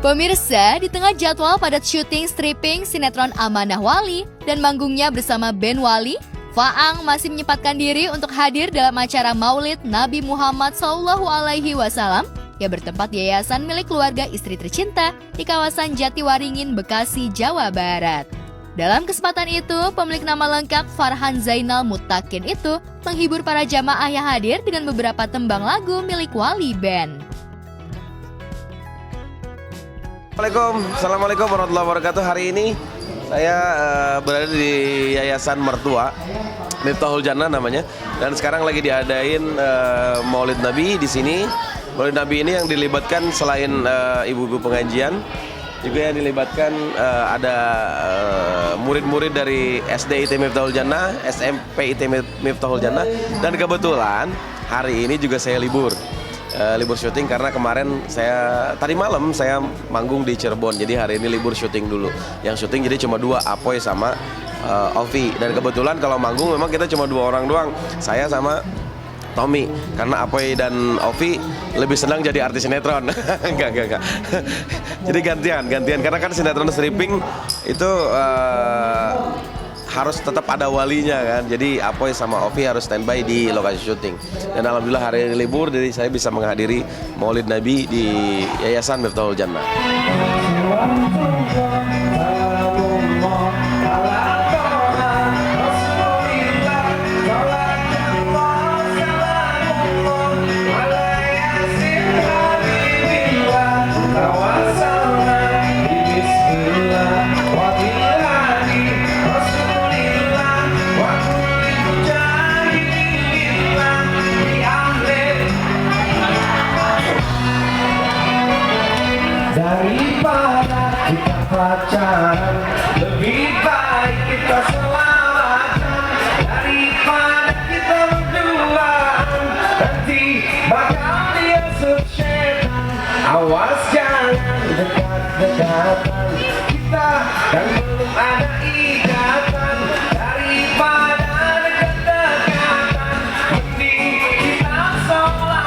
Pemirsa, di tengah jadwal padat syuting stripping sinetron Amanah Wali dan manggungnya bersama band Wali, Faang masih menyempatkan diri untuk hadir dalam acara Maulid Nabi Muhammad SAW yang bertempat di yayasan milik keluarga istri tercinta di kawasan Jatiwaringin, Bekasi, Jawa Barat. Dalam kesempatan itu, pemilik nama lengkap Farhan Zainal Muttaqin itu menghibur para jamaah yang hadir dengan beberapa tembang lagu milik Wali Band. Assalamualaikum warahmatullahi wabarakatuh. Hari ini saya berada di Yayasan Mertua Miftahul Jannah namanya, dan sekarang lagi diadain Maulid Nabi di sini. Maulid Nabi ini yang dilibatkan selain ibu-ibu pengajian, juga yang dilibatkan ada murid-murid dari SD IT Miftahul Jannah, SMP IT Miftahul Jannah, dan kebetulan hari ini juga saya libur syuting karena kemarin tadi malam saya manggung di Cirebon, jadi hari ini libur syuting dulu. Yang syuting jadi cuma dua, Apoy sama Ovi, dan kebetulan kalau manggung memang kita cuma dua orang doang, saya sama Tommy, karena Apoy dan Ovi lebih senang jadi artis sinetron. Enggak. Jadi gantian karena kan sinetron stripping itu harus tetap ada walinya kan. Jadi Apoy sama Ovi harus standby di lokasi syuting. Dan alhamdulillah hari ini libur, jadi saya bisa menghadiri Maulid Nabi di Yayasan Miftahul Jannah. Daripada kita pacaran, lebih baik kita selawatan. Daripada kita berduaan, nanti bakal diusut setan. Awas jangan dekat-dekatan kita, dan belum ada ikatan. Daripada dekat-dekatan, mending kita selawatan.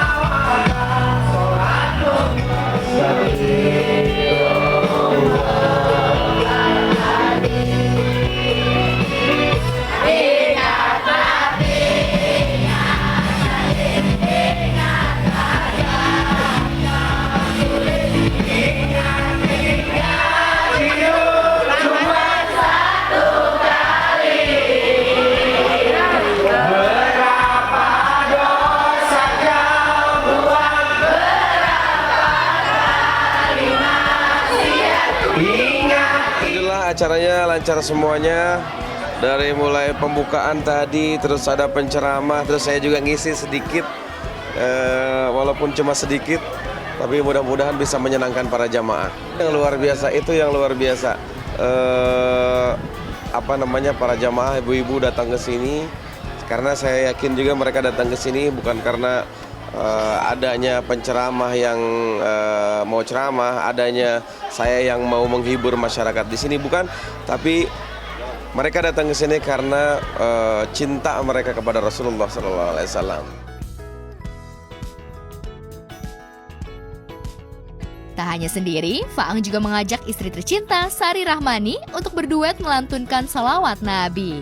Acaranya lancar semuanya, dari mulai pembukaan tadi, terus ada penceramah, terus saya juga ngisi sedikit, walaupun cuma sedikit, tapi mudah-mudahan bisa menyenangkan para jamaah. Yang luar biasa itu para jamaah ibu-ibu datang ke sini, karena saya yakin juga mereka datang ke sini bukan karena adanya penceramah yang mau ceramah, adanya saya yang mau menghibur masyarakat di sini, bukan, tapi mereka datang ke sini karena cinta mereka kepada Rasulullah SAW. Tak hanya sendiri, Faang juga mengajak istri tercinta Sari Rahmani untuk berduet melantunkan salawat Nabi.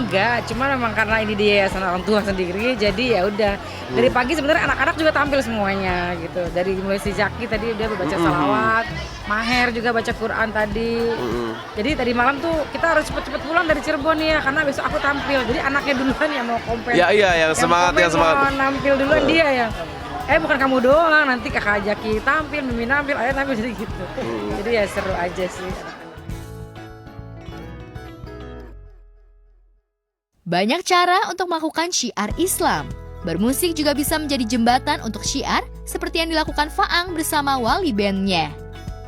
enggak, cuma memang karena ini di yayasan orang tua sendiri, jadi ya udah dari pagi sebenarnya anak-anak juga tampil semuanya gitu. Dari mulai si Zaki tadi udah baca salawat, Maher juga baca Quran tadi. Jadi tadi malam tuh kita harus cepet-cepet pulang dari Cirebon ya, karena besok aku tampil. Jadi anaknya duluan yang mau kompet. Ya iya, yang semangat, yang semangat. Mau nampil duluan dia yang. Bukan kamu doang, nanti kakak Jaki tampil, Mimi nampil, ayah tampil, jadi gitu. Jadi ya seru aja sih. Banyak cara untuk melakukan syiar Islam. Bermusik juga bisa menjadi jembatan untuk syiar seperti yang dilakukan Faang bersama wali bandnya.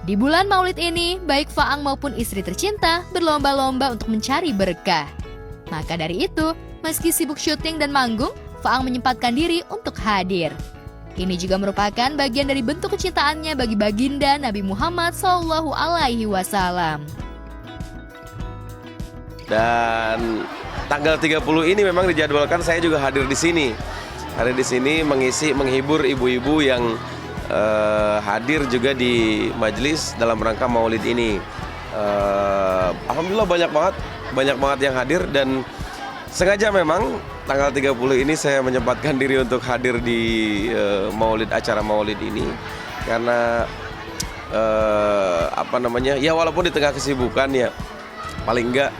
Di bulan Maulid ini, baik Faang maupun istri tercinta berlomba-lomba untuk mencari berkah. Maka dari itu, meski sibuk syuting dan manggung, Faang menyempatkan diri untuk hadir. Ini juga merupakan bagian dari bentuk kecintaannya bagi baginda Nabi Muhammad SAW. Dan tanggal 30 ini memang dijadwalkan saya juga hadir di sini. Hadir di sini menghibur ibu-ibu yang hadir juga di majelis dalam rangka Maulid ini. Alhamdulillah banyak banget yang hadir, dan sengaja memang tanggal 30 ini saya menyempatkan diri untuk hadir di acara Maulid ini karena ya walaupun di tengah kesibukan ya paling enggak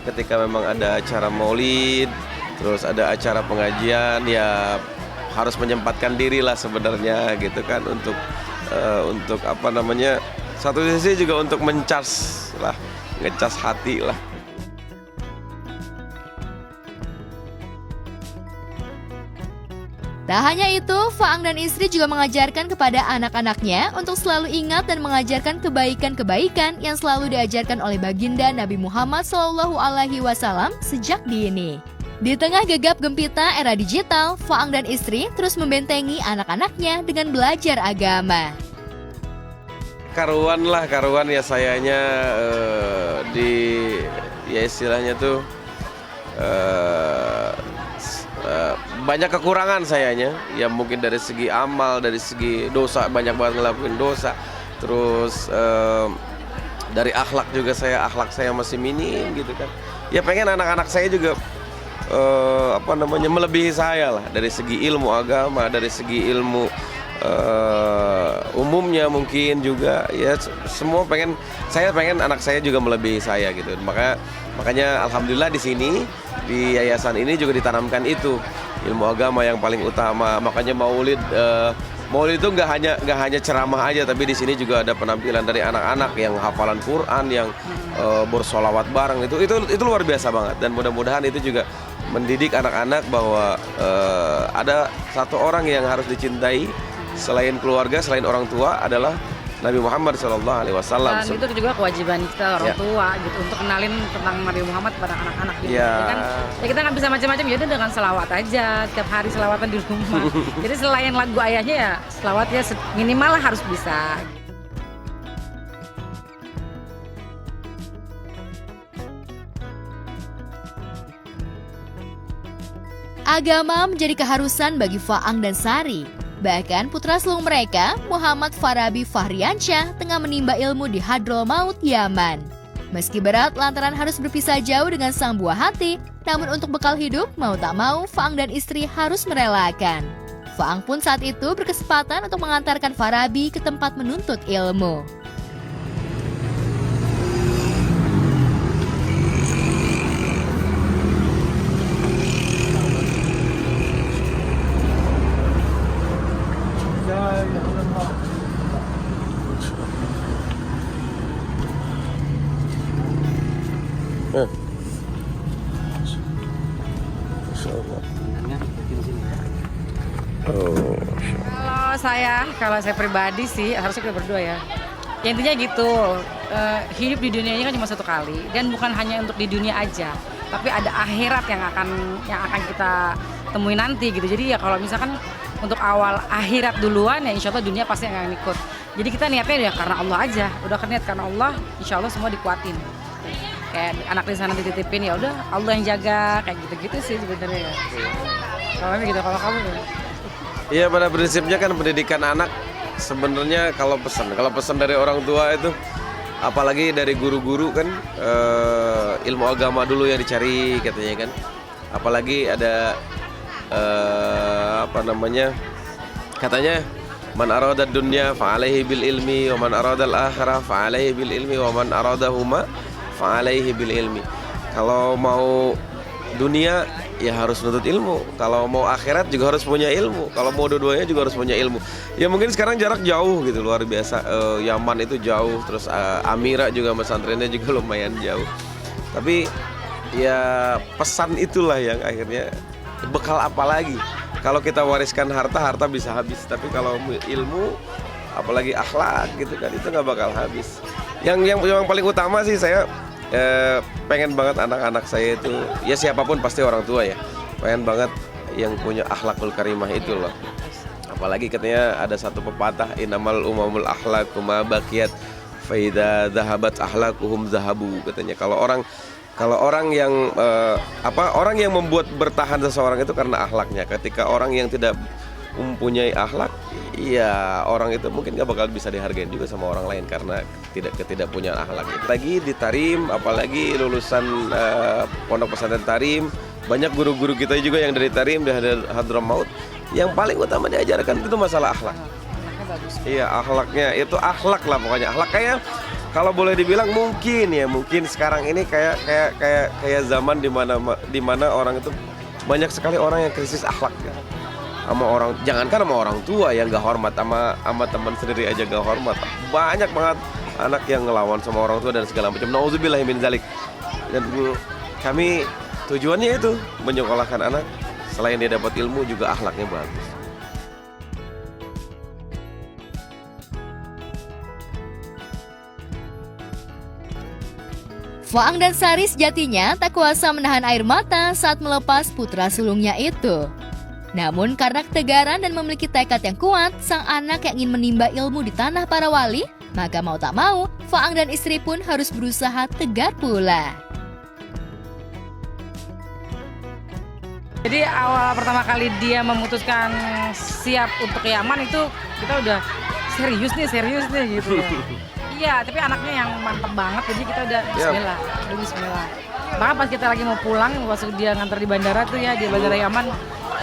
ketika memang ada acara Maulid, terus ada acara pengajian, ya harus menyempatkan diri lah sebenarnya gitu kan untuk satu sisi juga untuk ngecas hati lah. Tak hanya itu, Faang dan istri juga mengajarkan kepada anak-anaknya untuk selalu ingat dan mengajarkan kebaikan-kebaikan yang selalu diajarkan oleh baginda Nabi Muhammad SAW sejak dini. Di tengah gegap gempita era digital, Faang dan istri terus membentengi anak-anaknya dengan belajar agama. Karuan ya sayanya istilahnya tuh banyak kekurangan sayanya, ya mungkin dari segi amal, dari segi dosa, banyak banget ngelakuin dosa. Terus dari akhlak juga akhlak saya masih minim gitu kan. Ya pengen anak-anak saya juga melebihi saya lah dari segi ilmu agama, dari segi ilmu umumnya mungkin juga ya saya pengen anak saya juga melebihi saya gitu. Makanya alhamdulillah di sini di yayasan ini juga ditanamkan itu ilmu agama yang paling utama. Makanya Maulid itu nggak hanya ceramah aja, tapi di sini juga ada penampilan dari anak-anak yang hafalan Quran, yang bersolawat bareng. Itu luar biasa banget, dan mudah-mudahan itu juga mendidik anak-anak bahwa ada satu orang yang harus dicintai selain keluarga, selain orang tua adalah Nabi Muhammad SAW. Dan itu juga kewajiban kita orang tua gitu untuk kenalin tentang Nabi Muhammad pada anak-anak gitu. Ya kita nggak bisa macam-macam, ya udah dengan selawat aja, setiap hari selawatan di rumah. Jadi selain lagu ayahnya ya selawatnya minimal lah harus bisa. Agama menjadi keharusan bagi Faang dan Sari. Bahkan putra sulung mereka, Muhammad Farabi Fahriansyah, tengah menimba ilmu di Hadramaut, Yaman. Meski berat lantaran harus berpisah jauh dengan sang buah hati, namun untuk bekal hidup, mau tak mau, Faang dan istri harus merelakan. Faang pun saat itu berkesempatan untuk mengantarkan Farabi ke tempat menuntut ilmu. Kalau saya pribadi sih harusnya kita berdua ya. Ya intinya gitu, hidup di dunia ini kan cuma satu kali, dan bukan hanya untuk di dunia aja, tapi ada akhirat yang akan kita temui nanti gitu. Jadi ya kalau misalkan untuk awal akhirat duluan, ya insya Allah dunia pasti akan ikut. Jadi kita niatnya ya karena Allah aja, udah niat karena Allah, insya Allah semua dikuatin. Kayak anak di sana dititipin, ya udah Allah yang jaga, kayak gitu-gitu sih sebenarnya ya. Kalau gitu, kalau kamu ya? Iya, pada prinsipnya kan pendidikan anak sebenarnya kalau pesan dari orang tua itu, apalagi dari guru-guru kan ilmu agama dulu yang dicari katanya kan. Apalagi ada katanya man arada dunya fa alaihi bil ilmi wa man arada al akhirah fa alaihi bil ilmi wa man aradahuma fa alaihi bil ilmi. Kalau mau dunia ya harus nuntut ilmu, kalau mau akhirat juga harus punya ilmu, kalau mau dua-duanya juga harus punya ilmu. Ya mungkin sekarang jarak jauh gitu, luar biasa. Yaman itu jauh, terus Amira juga pesantrennya juga lumayan jauh. Tapi ya pesan itulah yang akhirnya bekal apa lagi. Kalau kita wariskan harta bisa habis, tapi kalau ilmu apalagi akhlak gitu kan, itu nggak bakal habis. Yang paling utama sih saya pengen banget anak-anak saya itu, ya siapapun pasti orang tua ya, pengen banget yang punya akhlakul karimah itu loh. Apalagi katanya ada satu pepatah, innamal umamul akhlaqu ma baqiyat fa idza dhahabat akhlaquhum zahabu. Katanya kalau orang yang orang yang membuat bertahan seseorang itu karena akhlaknya. Ketika orang yang tidak mempunyai akhlak, ya orang itu mungkin gak bakal bisa dihargain juga sama orang lain karena tidak punya akhlak. Lagi di Tarim, apalagi lulusan pondok pesantren Tarim, banyak guru-guru kita juga yang dari Tarim, dari Hadramaut, yang paling utama diajarkan itu masalah akhlak. Iya, akhlaknya itu akhlak lah pokoknya. Akhlak kayak kalau boleh dibilang mungkin sekarang ini kayak zaman di mana orang itu banyak sekali orang yang krisis akhlak ya. Sama orang, jangankan sama orang tua yang gak hormat, sama teman sendiri aja gak hormat. Banyak banget anak yang ngelawan sama orang tua dan segala macam. Nauzubillah min zalik. Dan kami tujuannya itu menyekolahkan anak, selain dia dapat ilmu juga akhlaknya bagus. Faang dan Sari sejatinya tak kuasa menahan air mata saat melepas putra sulungnya itu. Namun karena ketegaran dan memiliki tekad yang kuat, sang anak yang ingin menimba ilmu di tanah para wali, maka mau tak mau, Faang dan istri pun harus berusaha tegar pula. Jadi awal pertama kali dia memutuskan siap untuk ke Yaman itu kita udah serius nih gitu ya. Iya, tapi anaknya yang mantep banget, jadi kita udah bismillah. Bahkan pas kita lagi mau pulang, pas dia nganter di bandara tuh ya, di bandara Yaman,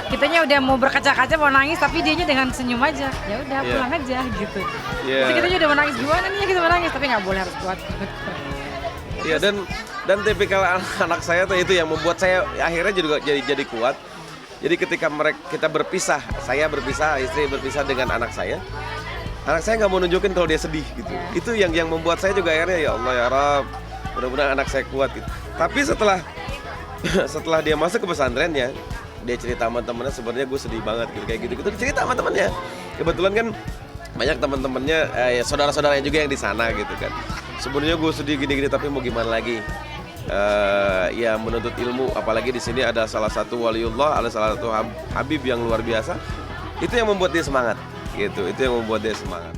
kitanya udah mau berkaca-kaca mau nangis, tapi dianya dengan senyum aja. Ya udah pulang aja gitu. Jadi kitanya udah mau nangis, gimana nih kita mau nangis, tapi nggak boleh, harus kuat. Iya, dan tipikal anak saya tuh itu yang membuat saya akhirnya juga jadi kuat. Jadi ketika kita berpisah, saya berpisah, istri berpisah dengan anak saya nggak mau nunjukin kalau dia sedih gitu. Itu yang membuat saya juga akhirnya, ya Allah ya Rabb, mudah-mudahan anak saya kuat gitu. Tapi setelah dia masuk ke pesantrennya, dia cerita sama temennya, sebenarnya gue sedih banget gitu, kayak gitu cerita sama temennya. Kebetulan kan banyak teman-temannya, saudara-saudaranya juga yang di sana gitu kan. Sebenarnya gue sedih gini-gini, tapi mau gimana lagi? Ya menuntut ilmu, apalagi di sini ada salah satu waliullah, ada salah satu habib yang luar biasa. Itu yang membuat dia semangat gitu, itu yang membuat dia semangat.